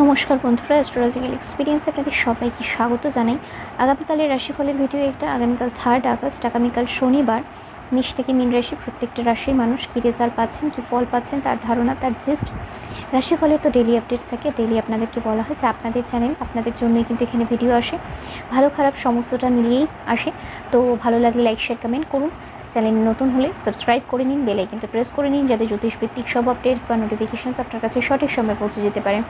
নমস্কার বন্ধুরা, astrological experience আপনাদের সবাইকে স্বাগত জানাই। আগামীকালের রাশিফলের ভিডিও একটা। আগামীকাল 3 আগস্ট, আগামীকাল শনিবার, মেষ থেকে মীন রাশি প্রত্যেকটা রাশির মানুষ কী রেজাল্ট পাচ্ছেন, কী ফল পাচ্ছেন, তার ধারণা, তার জিস্ট। রাশিফলের তো ডেলি আপডেটস থাকে, ডেলি আপনাদেরকে বলা হয় যে আপনাদের চ্যানেল, আপনাদের জন্যই কিন্তু এখানে ভিডিও আসে, ভালো খারাপ সমস্তটা মিলিয়েই আসে। তো ভালো লাগলে লাইক শেয়ার কমেন্ট করুন, চ্যানেল নতুন হলে সাবস্ক্রাইব করে নিন, বেল আইকনটা প্রেস করে নিন, যাতে জ্যোতিষভিত্তিক সব আপডেটস বা নোটিফিকেশানস আপনার কাছে সঠিক সময়ে পৌঁছে যেতে পারে।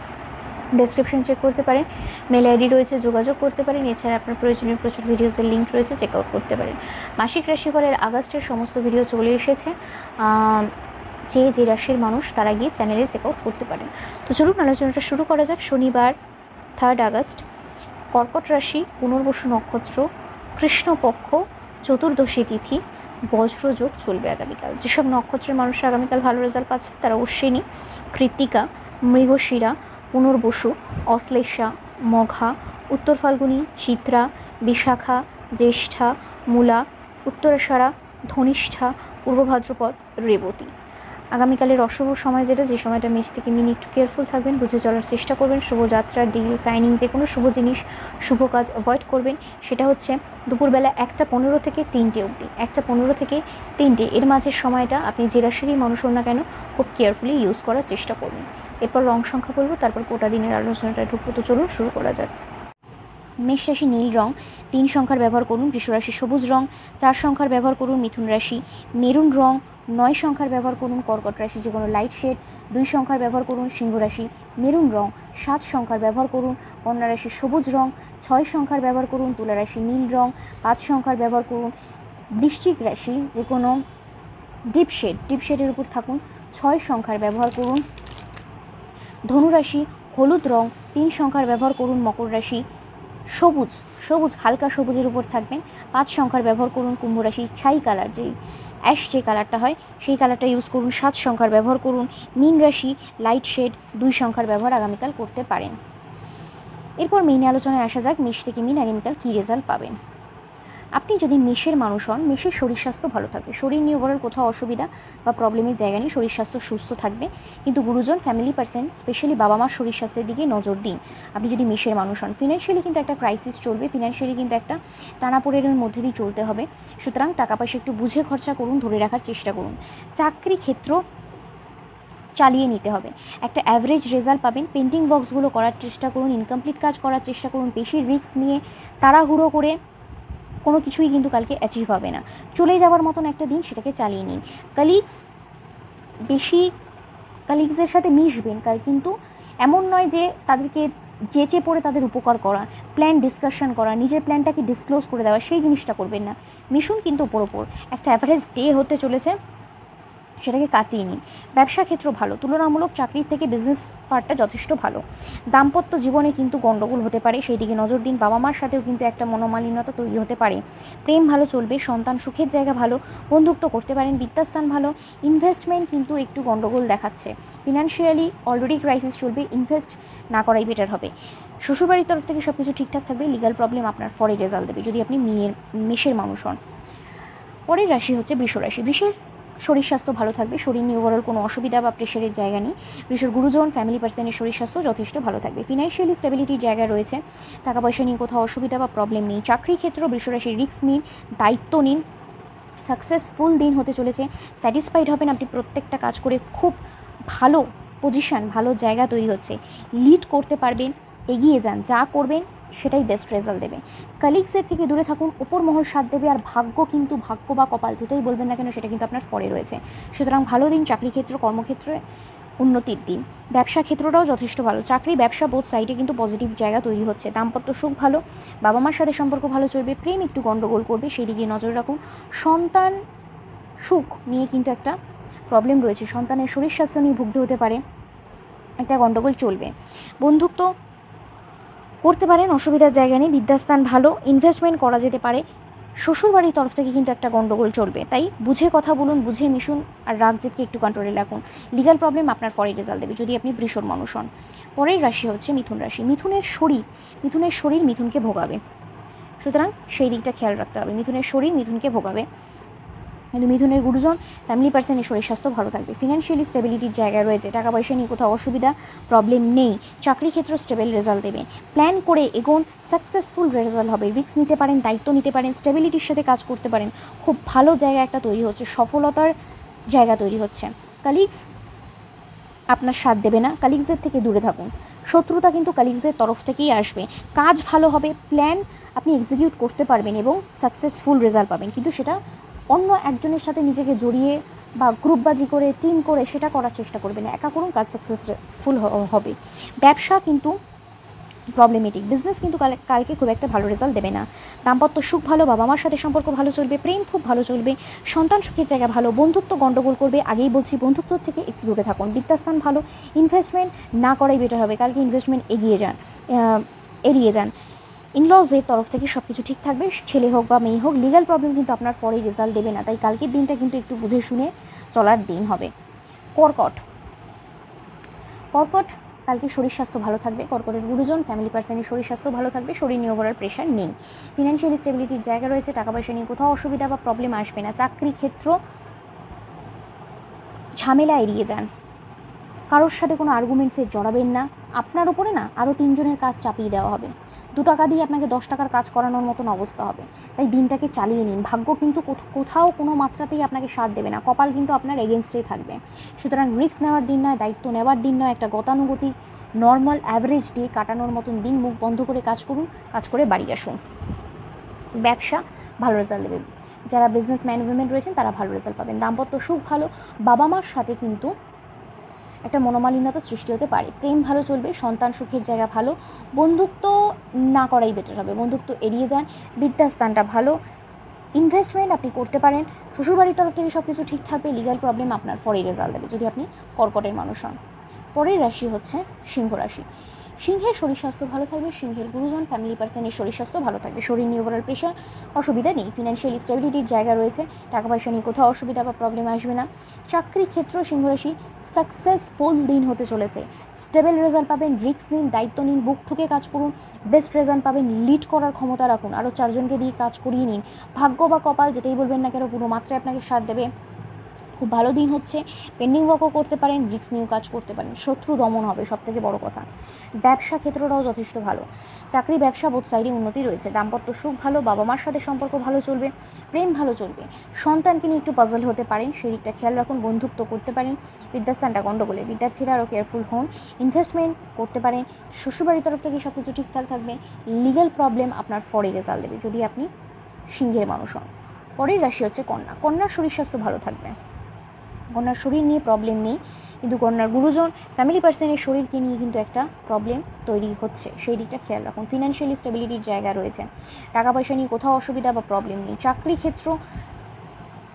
ডেসক্রিপশন চেক করতে পারেন, মেল আইডি রয়েছে, যোগাযোগ করতে পারেন। এছাড়া আপনার প্রয়োজনীয় প্রচুর ভিডিওসের লিঙ্ক রয়েছে, চেক আউট করতে পারেন। মাসিক রাশিফলের আগস্টের সমস্ত ভিডিও চলে এসেছে, যে রাশির মানুষ তারা গিয়ে চ্যানেলে চেক আউট করতে পারেন। তো চলুন আলোচনাটা শুরু করা যাক। শনিবার 3 আগস্ট, কর্কট রাশি, পুনর্বসু নক্ষত্র, কৃষ্ণপক্ষ, চতুর্দশী তিথি, বজ্রযোগ চলবে আগামীকাল। যেসব নক্ষত্রের মানুষরা আগামীকাল ভালো রেজাল্ট পাচ্ছে তারা অশ্বিনী, কৃত্তিকা, মৃগশিরা, পুনর্বসু, অশ্লেষা, মঘা, উত্তর ফাল্গুনী, চিত্রা, বিশাখা, জ্যেষ্ঠা, মূলা, উত্তরাষাঢ়া, ধনিষ্ঠা, পূর্ব ভাদ্রপদ, রেবতী। আগামীকালের অশুভ সময় যেটা, যে সময়টা মেষ থেকে মীন, একটু কেয়ারফুল থাকবেন, বুঝে চলার চেষ্টা করবেন। শুভযাত্রা, ডিল, সাইনিং, যে কোনো শুভ জিনিস, শুভ কাজ অ্যাভয়েড করবেন। সেটা হচ্ছে দুপুরবেলা 1টা 15 থেকে 3টে অবধি, 1টা 15 থেকে 3টে, এর মাঝের সময়টা আপনি যে রাশিরই মানুষ হন না কেন খুব কেয়ারফুলি ইউজ করার চেষ্টা করবেন। এরপর রং সংখ্যা বলবো, তারপর গোটা দিনের আলোচনাটা ঢুকবো। তো চলুন শুরু করা যাক। মেষ রাশি নীল রং 3 সংখ্যার ব্যবহার করুন। বৃষ রাশি সবুজ রং 4 সংখ্যার ব্যবহার করুন। মিথুন রাশি মেরুন রং 9 সংখ্যার ব্যবহার করুন। কর্কট রাশি যে কোনো লাইট শেড 2 সংখ্যার ব্যবহার করুন। সিংহ রাশি মেরুন রং 7 সংখ্যার ব্যবহার করুন। কন্যা রাশি সবুজ রং 6 সংখ্যার ব্যবহার করুন। তুলা রাশি নীল রং 5 সংখ্যার ব্যবহার করুন। বৃশ্চিক রাশি যে কোনো ডিপ শেডের উপর থাকুন, 6 সংখ্যার ব্যবহার করুন। ধনু রাশি হলুদ রং 3 সংখ্যার ব্যবহার করুন। মকর রাশি সবুজ হালকা সবুজের উপর থাকবেন, 5 সংখ্যার ব্যবহার করুন। কুম্ভ রাশি ছাই কালার, যে কালারটা হয় সেই কালারটা ইউজ করুন, 7 সংখ্যার ব্যবহার করুন। মীন রাশি লাইট শেড 2 সংখ্যার ব্যবহার আগামীকাল করতে পারেন। এরপর মেইন আলোচনায় আসা যাক, মেষ থেকে মীন আগামীকাল কী রেজাল্ট পাবেন। আপনি যদি মেষের মানুষ হন, মেষের শরীর স্বাস্থ্য ভালো থাকবে, শরীর নিয়ে ওভারঅল কোথাও অসুবিধা বা প্রবলেমের জায়গা নেই, শরীর স্বাস্থ্য সুস্থ থাকবে। কিন্তু গুরুজন, ফ্যামিলি পার্সন, স্পেশালি বাবা মার শরীর স্বাস্থ্যের দিকে নজর দিন। আপনি যদি মেষের মানুষ হন, ফিনান্সিয়ালি কিন্তু একটা ক্রাইসিস চলবে, ফিনান্সিয়ালি কিন্তু একটা টানাপোড়েনের মধ্যে দিয়ে চলতে হবে। সুতরাং টাকা পয়সা একটু বুঝে খরচা করুন, ধরে রাখার চেষ্টা করুন। চাকরি ক্ষেত্র চালিয়ে নিতে হবে, একটা অ্যাভারেজ রেজাল্ট পাবেন। পেন্টিং বক্সগুলো করার চেষ্টা করুন, ইনকমপ্লিট কাজ করার চেষ্টা করুন। বেশি রিস্ক নিয়ে তাড়াহুড়ো করে কোনো কিছুই কিন্তু কালকে অ্যাচিভ হবে না। চলে যাওয়ার মতন একটা দিন, সেটাকে চালিয়ে নিন। কালিগসের সাথে মিশবেন কাল, কিন্তু এমন নয় যে তাদেরকে যেচে পড়ে তাদের উপকার করা, প্ল্যান ডিসকাশন করা, নিজের প্ল্যানটাকে ডিসক্লোজ করে দেওয়া, সেই জিনিসটা করবেন না। মিশুন কিন্তু ওপর একটা অ্যাভারেজ ডে হতে চলেছে, সেটাকে কাটিয়ে নিন। ব্যবসা ক্ষেত্র ভালো, তুলনামূলক চাকরির থেকে বিজনেস পার্টটা যথেষ্ট ভালো। দাম্পত্য জীবনে কিন্তু গণ্ডগোল হতে পারে, সেই দিকে নজর দিন। বাবা মার সাথেও কিন্তু একটা মনোমালিন্যতা তৈরি হতে পারে। প্রেম ভালো চলবে, সন্তান সুখের জায়গা ভালো, বন্ধুত্ব করতে পারেন, বিদ্যাস্থান ভালো। ইনভেস্টমেন্ট কিন্তু একটু গণ্ডগোল দেখাচ্ছে। ফিনান্সিয়ালি অলরেডি ক্রাইসিস চলবে, ইনভেস্ট না করাই বেটার হবে। শ্বশুরবাড়ির তরফ থেকে সব কিছু ঠিকঠাক থাকবে, লিগাল প্রবলেম আপনার পরে রেজাল্ট দেবে যদি আপনি মেষের মানুষ হন। পরের রাশি হচ্ছে বৃষ রাশি। বৃষের শরীর স্বাস্থ্য ভালো থাকবে, শরীর নিয়ে ওভারঅল কোনো অসুবিধা বা প্রেশারের জায়গা নেই। বৃষের গুরুজন, ফ্যামিলি পার্সনের শরীর স্বাস্থ্য যথেষ্ট ভালো থাকবে। ফিনান্সিয়ালি স্টেবিলিটির জায়গা রয়েছে, টাকা পয়সা নিয়ে কোথাও অসুবিধা বা প্রবলেম নেই। চাকরি ক্ষেত্র বৃষ রাশির রিস্ক নিন, দায়িত্ব নিন, সাকসেসফুল দিন হতে চলেছে। স্যাটিসফাইড হবেন আপনি প্রত্যেকটা কাজ করে, খুব ভালো পজিশান, ভালো জায়গা তৈরি হচ্ছে, লিড করতে পারবেন। এগিয়ে যান, যা করবেন সেটাই বেস্ট রেজাল্ট দেবে। কালিগসের থেকে দূরে থাকুন, ওপর মহল সাথ দেবে। আর ভাগ্য বা কপাল যেটাই বলবেন না কেন, সেটা কিন্তু আপনার ফরে রয়েছে। সুতরাং ভালো দিন, চাকরি ক্ষেত্র কর্মক্ষেত্রে উন্নতির দিন। ব্যবসা ক্ষেত্রটাও যথেষ্ট ভালো, চাকরি ব্যবসা বোথ সাইডে কিন্তু পজিটিভ জায়গা তৈরি হচ্ছে। দাম্পত্য সুখ ভালো, বাবা মার সাথে সম্পর্ক ভালো চলবে। প্রেম একটু গণ্ডগোল করবে, সেই দিকে নজর রাখুন। সন্তান সুখ নিয়ে কিন্তু একটা প্রবলেম রয়েছে, সন্তানের শরীর স্বাস্থ্য নিয়ে ভুগতে হতে পারে, একটা গণ্ডগোল চলবে। বন্ধুত্ব করতে পারেন, অসুবিধার জায়গা নেই। বিদ্যাস্থান ভালো, ইনভেস্টমেন্ট করা যেতে পারে। শ্বশুরবাড়ির তরফ থেকে কিন্তু একটা গণ্ডগোল চলবে, তাই বুঝে কথা বলুন, বুঝে মিশুন, আর রাগ জেদকে একটু কন্ট্রোলে রাখুন। লিগাল প্রবলেম আপনার পরে রেজাল্ট দেবে যদি আপনি বৃষর মানুষ হন। পরের রাশি হচ্ছে মিথুন রাশি। মিথুনের শরীর মিথুনকে ভোগাবে, সুতরাং সেই দিকটা খেয়াল রাখতে হবে। মিথুনের শরীর মিথুনকে ভোগাবে। কিন্তু মিথুনের গুরুজন ফ্যামিলি পার্সনের শরীর স্বাস্থ্য ভালো থাকবে। ফিনান্সিয়ালি স্টেবিলিটির জায়গায় রয়েছে, টাকা পয়সা নিয়ে কোথাও অসুবিধা প্রবলেম নেই। চাকরি ক্ষেত্র স্টেবল রেজাল্ট দেবে। প্ল্যান করে এগোন, সাকসেসফুল রেজাল্ট হবে। রিস্ক নিতে পারেন, দায়িত্ব নিতে পারেন, স্টেবিলিটির সাথে কাজ করতে পারেন। খুব ভালো জায়গা একটা তৈরি হচ্ছে, সফলতার জায়গা তৈরি হচ্ছে। কালিগস আপনার সাথ দেবে না, কালিগসদের থেকে দূরে থাকুন। শত্রুতা কিন্তু কালিগসদের তরফ থেকেই আসবে। কাজ ভালো হবে, প্ল্যান আপনি এক্সিকিউট করতে পারবেন এবং সাকসেসফুল রেজাল্ট পাবেন, কিন্তু সেটা অন্য একজনের সাথে নিজেকে জড়িয়ে বা গ্রুপবাজি করে টিম করে সেটা করার চেষ্টা করবেন না। একা করুন, কাজ সাকসেসফুল হবে। ব্যবসা কিন্তু প্রবলেমেটিক, বিজনেস কিন্তু কালকে খুব একটা ভালো রেজাল্ট দেবে না। দাম্পত্য সুখ ভালো, বাবা মার সাথে সম্পর্ক ভালো চলবে, প্রেম খুব ভালো চলবে, সন্তান সুখের জায়গা ভালো। বন্ধুত্ব গণ্ডগোল করবে, আগেই বলছি বন্ধুত্ব থেকে একটু দূরে থাকুন। বিদ্যাস্থান ভালো, ইনভেস্টমেন্ট না করাই বেটার হবে। কালকে ইনভেস্টমেন্ট এড়িয়ে যান। ইনলজের তরফ থেকে সব কিছু ঠিক থাকবে, ছেলে হোক বা মেয়ে হোক। লিগ্যাল প্রবলেম কিন্তু আপনার পরে রেজাল্ট দেবে না, তাই কালকের দিনটা কিন্তু একটু বুঝে শুনে চলার দিন হবে। কর্কট কালকে শরীর স্বাস্থ্য ভালো থাকবে। কর্কটের গুরুজন ফ্যামিলি পার্সনের শরীর স্বাস্থ্য ভালো থাকবে, শরীর নিয়ে ওভারঅল প্রেশার নেই। ফিনান্সিয়াল স্টেবিলিটির জায়গা রয়েছে, টাকা পয়সা নিয়ে কোথাও অসুবিধা বা প্রবলেম আসবে না। চাকরি ক্ষেত্র ঝামেলা এড়িয়ে যান, কারোর সাথে কোনো আর্গুমেন্টসে জড়াবেন না। আপনার উপরে না আরও 3 জনের কাজ চাপিয়ে দেওয়া হবে, 2 টাকা দিয়ে আপনাকে 10 টাকার কাজ করানোর মতন অবস্থা হবে, তাই দিনটাকে চালিয়ে নিন। ভাগ্য কিন্তু কোথাও কোনো মাত্রাতেই আপনাকে সাথ দেবে না, কপাল কিন্তু আপনার এগেনস্টেই থাকবে। সুতরাং রিস্ক নেওয়ার দিন নয়, দায়িত্ব নেওয়ার দিন নয়, একটা গতানুগতিক নর্মাল অ্যাভারেজ ডে কাটানোর মতন দিন। মুখ বন্ধ করে কাজ করুন, কাজ করে বাড়ি আসুন। ব্যবসা ভালো রেজাল্ট দেবে, যারা বিজনেসম্যান উইমেন রয়েছেন তারা ভালো রেজাল্ট পাবেন। দাম্পত্য সুখ ভালো, বাবা মার সাথে কিন্তু একটা মনোমালিন্যতা সৃষ্টি হতে পারে। প্রেম ভালো চলবে, সন্তান সুখের জায়গা ভালো। বন্ধুত্ব না করাই বেটার হবে, বন্ধুত্ব এড়িয়ে যান। বিদ্যাস্থানটা ভালো, ইনভেস্টমেন্ট আপনি করতে পারেন। শ্বশুরবাড়ির তরফ থেকে সব কিছু ঠিক থাকবে। লিগ্যাল প্রবলেম আপনার পরে রেজাল্ট দেবে যদি আপনি কর্কটের মানুষ হন। পরের রাশি হচ্ছে সিংহ রাশি। সিংহের শরীর স্বাস্থ্য ভালো থাকবে, সিংহের গুরুজন ফ্যামিলি পার্সনের শরীর স্বাস্থ্য ভালো থাকবে, শরীর নিয়ে ওভারঅল প্রেশার অসুবিধা নেই। ফিনান্সিয়াল স্টেবিলিটির জায়গা রয়েছে, টাকা পয়সা নিয়ে কোথাও অসুবিধা বা প্রবলেম আসবে না। চাকরি ক্ষেত্র সিংহ রাশি সাকসেসফুল দিন হতে চলেছে, স্টেবল রেজাল্ট পাবেন। রিস্ক নিন, দায়িত্ব নিন, বুক ঠুকে কাজ করুন, বেস্ট রেজাল্ট পাবেন। লিড করার ক্ষমতা রাখুন, আরও 4 জনকে দিয়ে কাজ করিয়ে নিন। ভাগ্য বা কপাল যেটাই বলবেন না কেন পুরো মাত্রায় আপনাকে সাথ দেবে। খুব ভালো দিন হচ্ছে, পেন্ডিং ওয়ার্কও করতে পারেন, রিস্ক নিয়েও কাজ করতে পারেন। শত্রু দমন হবে সবথেকে বড় কথা। ব্যবসা ক্ষেত্রটাও যথেষ্ট ভালো, চাকরি ব্যবসা বোথ সাইডে উন্নতি রয়েছে। দাম্পত্য সুখ ভালো, বাবা মার সাথে সম্পর্ক ভালো চলবে, প্রেম ভালো চলবে। সন্তানকে নিয়ে একটু পাজল হতে পারেন, সেই দিকটা খেয়াল রাখুন। বন্ধুত্ব করতে পারেন, বিদ্যাস্থানটা গণ্ডগোলে, বিদ্যার্থীরা আরও কেয়ারফুল হন। ইনভেস্টমেন্ট করতে পারেন, শ্বশুরবাড়ির তরফ থেকে সব কিছু ঠিকঠাক থাকবে। লিগ্যাল প্রবলেম আপনার পরে রেজাল্ট দেবে যদি আপনি সিংহের মানুষ হন। পরের রাশি হচ্ছে কন্যা। কন্যার শরীর স্বাস্থ্য ভালো থাকবে, কন্যার শরীর নিয়ে প্রবলেম নেই, কিন্তু কন্যার গুরুজন ফ্যামিলি পার্সনের শরীরকে নিয়ে কিন্তু একটা প্রবলেম তৈরি হচ্ছে, সেই দিকটা খেয়াল রাখুন। ফিনান্সিয়ালি স্টেবিলিটির জায়গা রয়েছে, টাকা পয়সা নিয়ে কোথাও অসুবিধা বা প্রবলেম নেই। চাকরি ক্ষেত্র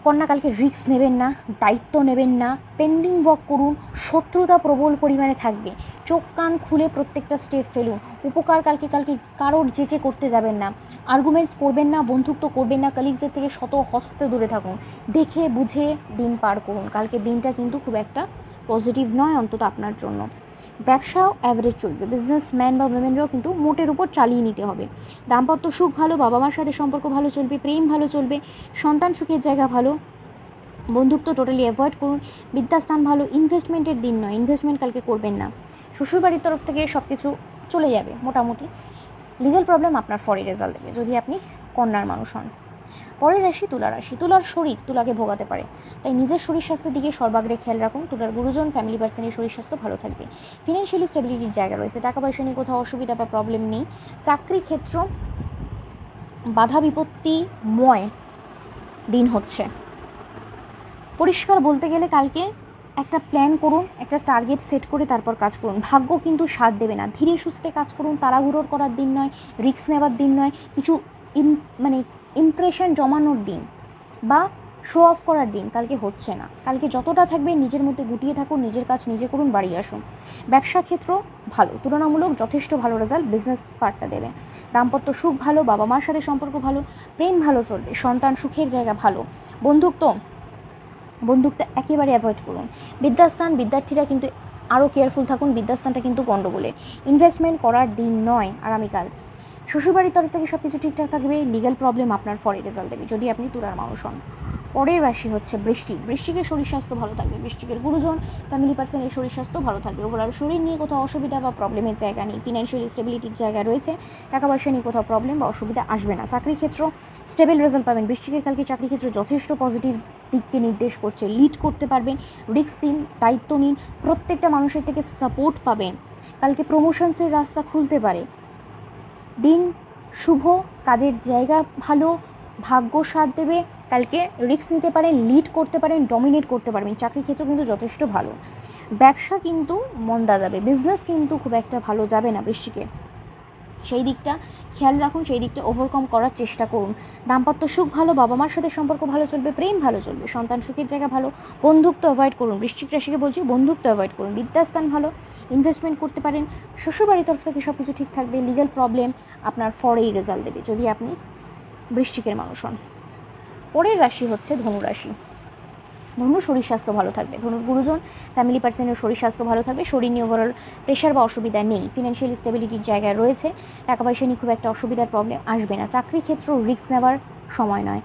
কন্যা কালকে রিস্ক নেবেন না, দায়িত্ব নেবেন না, পেন্ডিং ওয়ার্ক করুন। শত্রুতা প্রবল পরিমাণে থাকবে, চোখ কান খুলে প্রত্যেকটা স্টেপ ফেলুন। উপকার কালকে কারোর যেচে করতে যাবেন না, আর্গুমেন্টস করবেন না, বন্ধুত্ব করবেন না। কলিগদের থেকে শত হস্তে দূরে থাকুন, দেখে বুঝে দিন পার করুন। কালকে দিনটা কিন্তু খুব একটা পজিটিভ নয়, অন্তত আপনার জন্য। ব্যবসাও অ্যাভারেজ চলবে, বিজনেসম্যান বা উইমেনরাও কিন্তু মোটের উপর চালিয়ে নিতে হবে। দাম্পত্য সুখ ভালো, বাবা মার সাথে সম্পর্ক ভালো চলবে, প্রেম ভালো চলবে, সন্তান সুখের জায়গা ভালো। বন্ধুত্ব টোটালি অ্যাভয়েড করুন। বিদ্যাস্থান ভালো, ইনভেস্টমেন্টের দিন নয়, ইনভেস্টমেন্ট কালকে করবেন না। শ্বশুরবাড়ির তরফ থেকে সব কিছু চলে যাবে মোটামুটি। লিগ্যাল প্রবলেম আপনার পরে রেজাল্ট দেবে যদি আপনি কন্যার মানুষ হন। পরের রাশি তুলা রাশি। তুলার শরীর তুলাকে ভোগাতে পারে, তাই নিজের শরীর স্বাস্থ্যের দিকে সর্বাগ্রে খেয়াল রাখুন। তুলার গুরুজন ফ্যামিলি পার্সনের শরীর স্বাস্থ্য ভালো থাকবে। ফিনান্সিয়ালি স্টেবিলিটির জায়গা রয়েছে, টাকা পয়সা নিয়ে কোথাও অসুবিধা বা প্রবলেম নেই। চাকরি ক্ষেত্র বাধা বিপত্তিময় দিন হচ্ছে। পরিষ্কার বলতে গেলে কালকে একটা প্ল্যান করুন, একটা টার্গেট সেট করে তারপর কাজ করুন। ভাগ্য কিন্তু সাথ দেবে না, ধীরে সুস্থে কাজ করুন। তাড়াহুড়োর করার দিন নয়, রিস্ক নেওয়ার দিন নয়, কিছু ইমপ্রেশন জমানোর দিন বা শো অফ করার দিন কালকে হচ্ছে না। কালকে যতটা থাকবে নিজের মধ্যে গুটিয়ে থাকুন, নিজের কাজ নিজে করুন, বাড়ি আসুন। ব্যবসা ক্ষেত্র ভালো, তুলনামূলক যথেষ্ট ভালো রেজাল্ট বিজনেস পার্টটা দেবে। দাম্পত্য সুখ ভালো, বাবা মার সাথে সম্পর্ক ভালো, প্রেম ভালো চলবে, সন্তান সুখের জায়গা ভালো। বন্ধুত্ব একেবারে অ্যাভয়েড করুন। বিদ্যাস্থান বিদ্যার্থীরা কিন্তু আরও কেয়ারফুল থাকুন, বিদ্যাস্থানটা কিন্তু গণ্ডগোলে। ইনভেস্টমেন্ট করার দিন নয় আগামীকাল। শ্বশুরবাড়ির তরফ থেকে সব কিছু ঠিকঠাক থাকবে। লিগ্যাল প্রবলেম আপনার পরে রেজাল্ট দেবে যদি আপনি তুলার মানুষ হন। পরের রাশি হচ্ছে বৃশ্চিক। বৃশ্চিকের শরীর স্বাস্থ্য ভালো থাকবে। বৃশ্চিকের গুরুজন, ফ্যামিলি পার্সনের শরীর স্বাস্থ্য ভালো থাকবে। ওভারঅল শরীর নিয়ে কোথাও অসুবিধা বা প্রবলেমের জায়গা নেই। ফিনান্সিয়াল স্টেবিলিটির জায়গা রয়েছে। টাকা পয়সা নিয়ে কোথাও প্রবলেম বা অসুবিধা আসবে না। চাকরি ক্ষেত্র স্টেবল রেজাল্ট পাবেন। বৃশ্চিকের কালকে চাকরি ক্ষেত্র যথেষ্ট পজিটিভ দিককে নির্দেশ করছে। লিড করতে পারবেন, রিস্ক নিন, দায়িত্ব নিন, প্রত্যেকটা মানুষের থেকে সাপোর্ট পাবেন। কালকে প্রমোশনসের রাস্তা খুলতে পারে। দিন শুভ, কাজের জায়গা ভালো, ভাগ্য সাথ দেবে। কালকে রিস্ক নিতে পারেন, লিড করতে পারেন, ডমিনেট করতে পারবেন। চাকরি ক্ষেত্র কিন্তু যথেষ্ট ভালো। ব্যবসা কিন্তু মন্দা যাবে, বিজনেস কিন্তু খুব একটা ভালো যাবে না বৃশ্চিকে। সেই দিকটা খেয়াল রাখুন, সেই দিকটা ওভারকাম করার চেষ্টা করুন। দাম্পত্য সুখ ভালো, বাবা মার সাথে সম্পর্ক ভালো চলবে, প্রেম ভালো চলবে, সন্তান সুখের জায়গা ভালো। বন্ধুত্ব অ্যাভয়েড করুন। বৃশ্চিক রাশিকে বলছি বন্ধুত্ব অ্যাভয়েড করুন। বিদ্যাস্থান ভালো, ইনভেস্টমেন্ট করতে পারেন। শ্বশুরবাড়ির তরফ থেকে সব কিছু ঠিক থাকবে। লিগ্যাল প্রবলেম আপনার ফরেই রেজাল্ট দেবে যদি আপনি বৃশ্চিকের মানুষ হন। পরের রাশি হচ্ছে ধনুরাশি। ধনুর শরীর স্বাস্থ্য ভালো থাকবে। ধনুর গুরুজন, ফ্যামিলি পার্সনের শরীর স্বাস্থ্য ভালো থাকবে। শরীর নিয়ে ওভারঅল প্রেশার বা অসুবিধা নেই। ফিনান্সিয়াল স্টেবিলিটির জায়গায় রয়েছে। টাকা পয়সা নিয়ে খুব একটা অসুবিধার প্রবলেম আসবে না। চাকরি ক্ষেত্র রিস্ক নেওয়ার সময় নয়।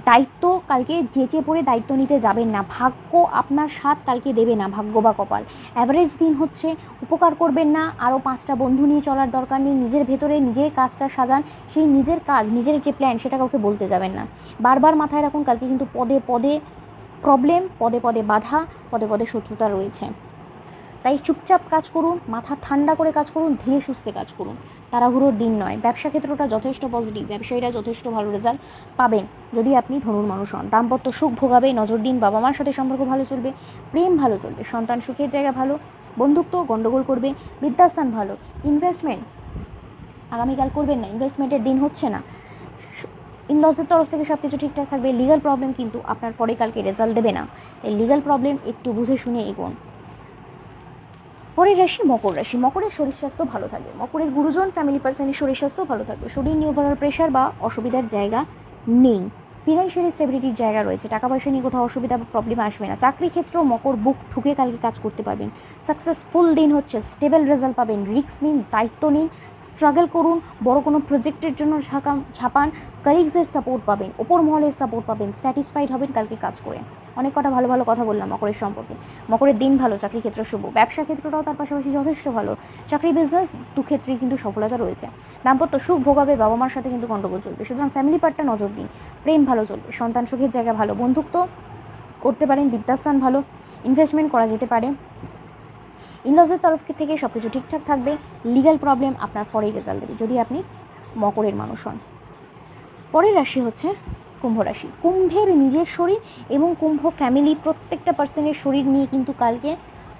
দায়িত্ব কালকে যেচে পড়ে দায়িত্ব নিতে যাবেন না। ভাগ্য আপনার সাথ কালকে দেবে না, ভাগ্য বা কপাল। অ্যাভারেজ দিন হচ্ছে, উপকার করবেন না। আরও 5টা বন্ধু নিয়ে চলার দরকার নেই। নিজের ভেতরে নিজের কাজটা সাজান। সেই নিজের কাজ, নিজের যে প্ল্যান, সেটা কাউকে বলতে যাবেন না। বারবার মাথায় রাখুন, কালকে কিন্তু পদে পদে প্রবলেম, পদে পদে বাধা, পদে পদে শত্রুতা রয়েছে। তাই চুপচাপ কাজ করুন, মাথা ঠান্ডা করে কাজ করুন, ধীরে সুস্থে কাজ করুন। তাড়াহুড়োর দিন নয়। ব্যবসা ক্ষেত্রটা যথেষ্ট পজিটিভ। ব্যবসায়ীরা যথেষ্ট ভালো রেজাল্ট পাবেন যদি আপনি ধনুর মানুষ হন। দাম্পত্য সুখ ভোগাবে, নজর দিন, বাবা মার সাথে সম্পর্ক ভালো চলবে, প্রেম ভালো চলবে, সন্তান সুখের জায়গা ভালো, বন্ধুত্ব গণ্ডগোল করবে, বিদ্যাস্থান ভালো। ইনভেস্টমেন্ট আগামীকাল করবেন না, ইনভেস্টমেন্টের দিন হচ্ছে না। ইনলসের তরফ থেকে সব কিছু ঠিকঠাক থাকবে। লিগাল প্রবলেম কিন্তু আপনার পরে কালকে রেজাল্ট দেবে না। এই লিগাল প্রবলেম একটু বুঝে শুনে এগোন। পরের রাশি মকর রাশি। মকরের শরীর স্বাস্থ্য ভালো থাকবে। মকরের গুরুজন, ফ্যামিলি পার্সনের শরীর স্বাস্থ্য ভালো থাকবে। শরীর নিয়ে ওভারঅল প্রেশার বা অসুবিধার জায়গা নেই। ফিনান্সিয়াল স্টেবিলিটির জায়গা রয়েছে। টাকা পয়সা নিয়ে কোথাও অসুবিধা বা প্রবলেম আসবে না। চাকরি ক্ষেত্র মকর বুক ঠুকে কালকে কাজ করতে পারবেন। সাকসেসফুল দিন হচ্ছে, স্টেবল রেজাল্ট পাবেন। রিস্ক নিন, দায়িত্ব নিন, স্ট্রাগল করুন, বড় কোনো প্রজেক্টের জন্য ছাপান। কালিগসের সাপোর্ট পাবেন, ওপর মহলের সাপোর্ট পাবেন। স্যাটিসফাইড হবেন কালকে কাজ করে। অনেক কটা ভালো ভালো কথা বললাম মকরের সম্পর্কে। মকরের দিন ভালো, চাকরি ক্ষেত্র শুভ। ব্যবসা ক্ষেত্রটাও তার পাশাপাশি যথেষ্ট ভালো। চাকরি বিজনেস দু ক্ষেত্রেই কিন্তু সফলতা রয়েছে। দাম্পত্য সুখ ভোগাবে, বাবা মার সাথে কিন্তু গণ্ডগোল চলবে, সুতরাং ফ্যামিলি পার্টটা নজর দিন। প্রেম ভালো চলবে, সন্তান সুখের জায়গা ভালো, বন্ধুত্ব করতে পারেন, বিদ্যাস্থান ভালো, ইনভেস্টমেন্ট করা যেতে পারে। ইনলসের তরফ থেকে সব কিছু ঠিকঠাক থাকবে। লিগ্যাল প্রবলেম আপনার পরেই রেজাল্ট দেবে যদি আপনি মকরের মানুষ হন। পরের রাশি হচ্ছে কুম্ভ রাশি। কুম্ভের নিজের শরীর এবং কুম্ভ ফ্যামিলি প্রত্যেকটা পার্সনের শরীর নিয়ে কিন্তু কালকে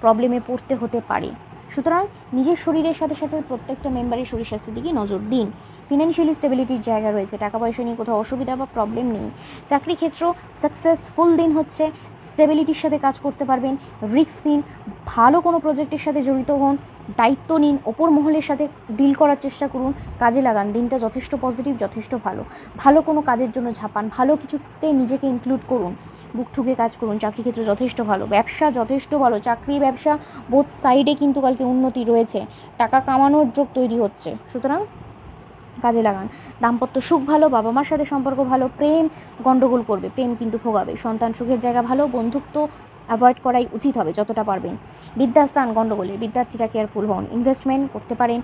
প্রবলেমে পড়তে হতে পারে। সুতরাং নিজের শরীরের সাথে সাথে প্রত্যেকটা মেম্বারের শরীর স্বাস্থ্যের দিকে নজর দিন। ফিনান্সিয়ালি স্টেবিলিটির জায়গা রয়েছে। টাকা পয়সা নিয়ে কোথাও অসুবিধা বা প্রবলেম নেই। চাকরি ক্ষেত্র সাকসেসফুল দিন হচ্ছে, স্টেবিলিটির সাথে কাজ করতে পারবেন। রিস্ক নিন, ভালো কোনো প্রজেক্টের সাথে জড়িত হন, দায়িত্ব নিন, ওপর মহলের সাথে ডিল করার চেষ্টা করুন, কাজে লাগান। দিনটা যথেষ্ট পজিটিভ, যথেষ্ট ভালো। ভালো কোনো কাজের জন্য ঝাঁপান, ভালো কিছুতে নিজেকে ইনক্লুড করুন, বুক ঠুকে কাজ করুন। চাকরি ক্ষেত্র যথেষ্ট ভালো, ব্যবসা যথেষ্ট ভালো। চাকরি ব্যবসা বোথ সাইডে কিন্তু কালকে উন্নতি রয়েছে। টাকা কামানোর যোগ তৈরি হচ্ছে, সুতরাং কাজে লাগান। দাম্পত্য সুখ ভালো, বাবা মার সাথে সম্পর্ক ভালো। প্রেম গণ্ডগোল করবে, প্রেম কিন্তু ভোগাবে। সন্তান সুখের জায়গা ভালো, বন্ধুত্ব অ্যাভয়েড করাই উচিত হবে যতটা পারবেন। বিদ্যাস্থান গণ্ডগোলে, বিদ্যার্থীরা কেয়ারফুল হন। ইনভেস্টমেন্ট করতে পারেন।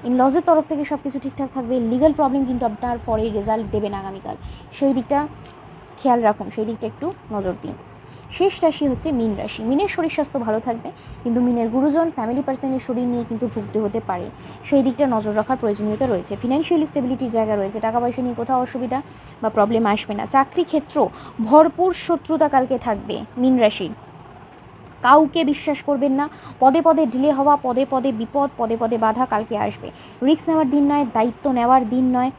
ইনলসের তরফ থেকে সব কিছু ঠিকঠাক থাকবে। লিগ্যাল প্রবলেম কিন্তু আপনার পরেই রেজাল্ট দেবেন আগামীকাল। সেই দিকটা খেয়াল রাখুন, সেই দিকটা একটু নজর দিন। শেষ রাশি হচ্ছে মীন রাশি। মীনের শরীর স্বাস্থ্য ভালো থাকবে, কিন্তু মীনের গুরুজন, ফ্যামিলি পার্সনের শরীর নিয়ে কিন্তু ভুগতে হতে পারে। সেই দিকটা নজর রাখার প্রয়োজনীয়তা রয়েছে। ফিনান্সিয়াল স্টেবিলিটির জায়গা রয়েছে। টাকা পয়সা নিয়ে কোথাও অসুবিধা বা প্রবলেম আসবে না। চাকরি ক্ষেত্র ভরপুর শত্রুতা কালকে থাকবে মীন রাশির। কাউকে বিশ্বাস করবেন না। পদে পদে ডিলে হওয়া, পদে পদে বিপদ, পদে পদে বাধা কালকে আসবে। রিস্ক নেওয়ার দিন নয়, দায়িত্ব নেওয়ার দিন নয়।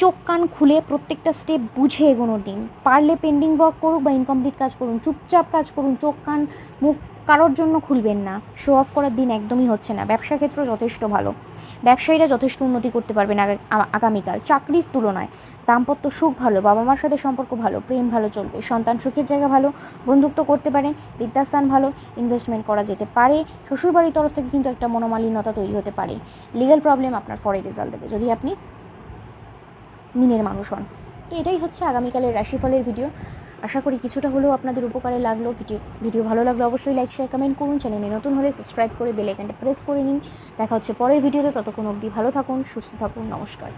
চোখ কান খুলে প্রত্যেকটা স্টেপ বুঝে এগোনোর দিন। পারলে পেন্ডিং ওয়ার্ক করুক বা ইনকমপ্লিট কাজ করুন, চুপচাপ কাজ করুন। চোখ কান মুখ কারোর জন্য খুলবেন না। শো অফ করার দিন একদমই হচ্ছে না। ব্যবসা ক্ষেত্র যথেষ্ট ভালো, ব্যবসায়ীরা যথেষ্ট উন্নতি করতে পারবেন আগামীকাল চাকরির তুলনায়। দাম্পত্য সুখ ভালো, বাবা মার সাথে সম্পর্ক ভালো, প্রেম ভালো চলবে, সন্তান সুখের জায়গা ভালো, বন্ধুত্ব করতে পারেন, বিদ্যাস্থান ভালো, ইনভেস্টমেন্ট করা যেতে পারে। শ্বশুরবাড়ির তরফ থেকে কিন্তু একটা মনোমালিন্যতা তৈরি হতে পারে। লিগ্যাল প্রবলেম আপনার পরে রেজাল্ট দেবে যদি আপনি মিনের মানুষ হন। এটাই হচ্ছে আগামীকালের রাশিফলের ভিডিও। আশা করি কিছুটা হলেও আপনাদের উপকারে লাগলো। ভিডিও ভালো লাগলো অবশ্যই লাইক শেয়ার কমেন্ট করুন। চ্যানেলে নতুন হলে সাবস্ক্রাইব করে বেল আইকনটা প্রেস করে নিন। দেখা হচ্ছে পরের ভিডিওতে। ততক্ষণ অবধি ভালো থাকুন, সুস্থ থাকুন। নমস্কার।